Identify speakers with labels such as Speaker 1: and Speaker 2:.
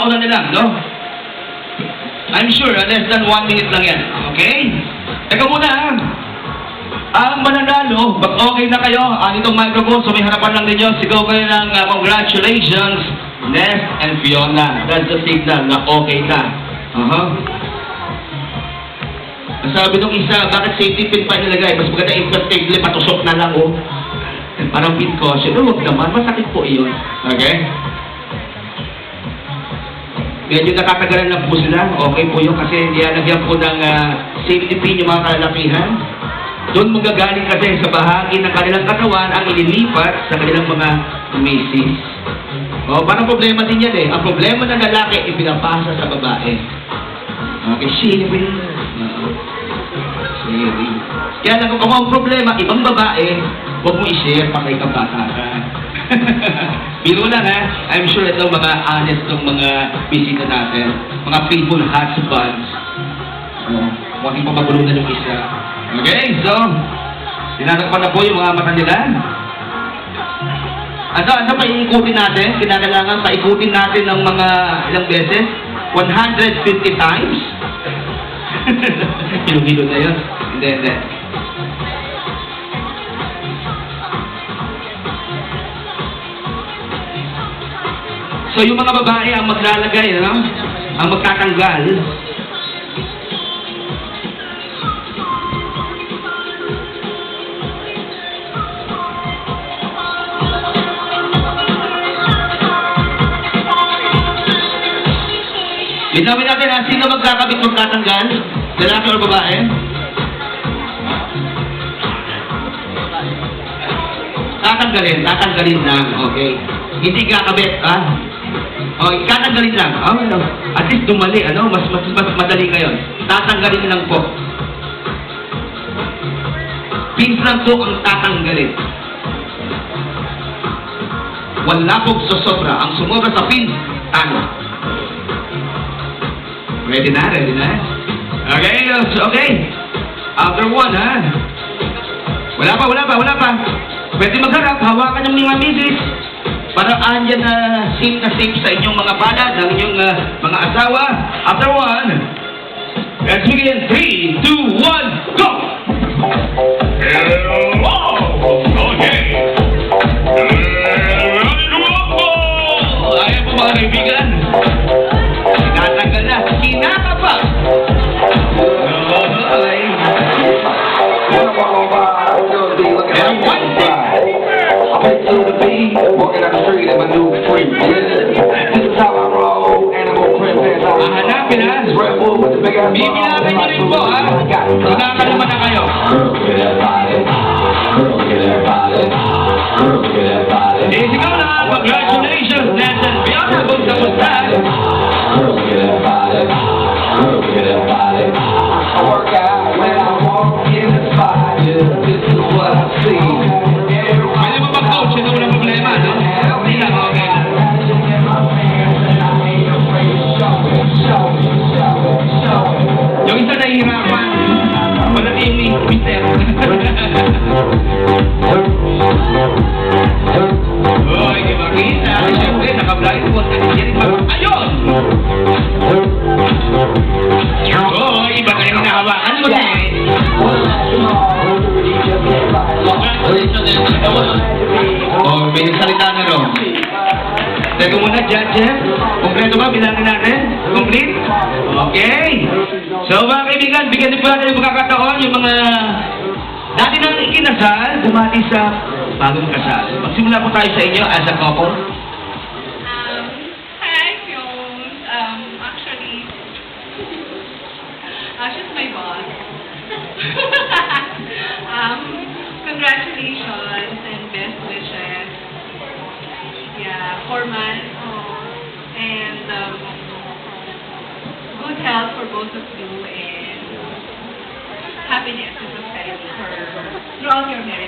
Speaker 1: una nila, no? I'm sure, less than 1 minute lang yan. Okay? Teka muna, ang mananalo, okay na kayo? Itong microphone, so may harapan lang ninyo. Sigaw kayo ng congratulations, Ness and Fiona. That's the signal na okay na. Sabi nung isa, bakit safety pin pa nilagay? Mas maganda inflatable, patusok na lang, oh. Parang pin caution. Huwag naman, masakit po iyon. Okay? Medyo nakakagalan lang po sila. Okay po yun kasi nilagyan po ng safety pin yung mga kalalakihan. Doon magagaling kasi sa bahagi ng kanilang katawan ang ililipat sa kanilang mga misis. Parang problema din yan eh. Ang problema ng lalaki, ipinapasa sa babae. Okay, sharing. Sharing. Kaya lang kung ang problema, ibang babae, huwag mo i-share pa kay kabata ka. Biro lang ha. I'm sure ito mga honest ng mga bisita natin. Mga faithful husbands. Huwag yung pababulunan yung isa. Okay, so, tinatakpan na po yung mga mata nila. Ano pa iikutin natin? Kinakailangan paikutin natin ng mga ilang beses? 150 times? Hilo-hilo na yun. Hindi. So, yung mga babae ang maglalagay, ano? Ang magtatanggal. Linawin natin sino magkakabit magtatanggal? Lalaki o babae? Tatanggalin lang, okay. Hindi kakabit, okay, tatanggalin lang. At least dumali, mas madali ngayon. Tatanggalin lang po. Pins lang po ang tatanggalin. Wala pong sosobra. Ang sumobra sa pins, talo. Ready na? Okay. After one, Wala pa. Pwede magharap, hawakan yung mga misis. Para andyan na safe sa inyong mga palad, ng inyong mga asawa. After one, let's begin. 3, 2, 1, go! Okay. Ayan po mga kaibigan. Tinatanggal na. Kinaka pa. And one thing. I went to the beat, walking down the street in my new free. This is how I roll, animal print pants. Hanapin ha. Bibilangin nyo rin po ha. Tinaka naman na kayo. Sigaw na. Congratulations, Ness and Fiona. Basta. I work out when I walk in the spot. This is what I see. Pwede mo mag-coach, ito walang problema, no? Hindi lang, okay. Yung isa nahihirapan, wala tayong winter. Hindi makita. Siyempre, naka-blindfold. Ayun! Iba na yung nahawakan mo din. Pinagsalita na rin. Teka muna, Jeff. Kompleto ba? Bilangin natin? Complete? Okay. So, mga kaibigan, bigyan din po natin yung pagkakataon, yung mga dati nang ikinasal, bumati sa bagong kasal. Magsimula po tayo sa inyo as a couple.
Speaker 2: Hi, Fiona. Actually, she's my boss. Congratulations and best wishes. Yeah, 4 months. And good health for both of you and happiness and prosperity throughout your marriage.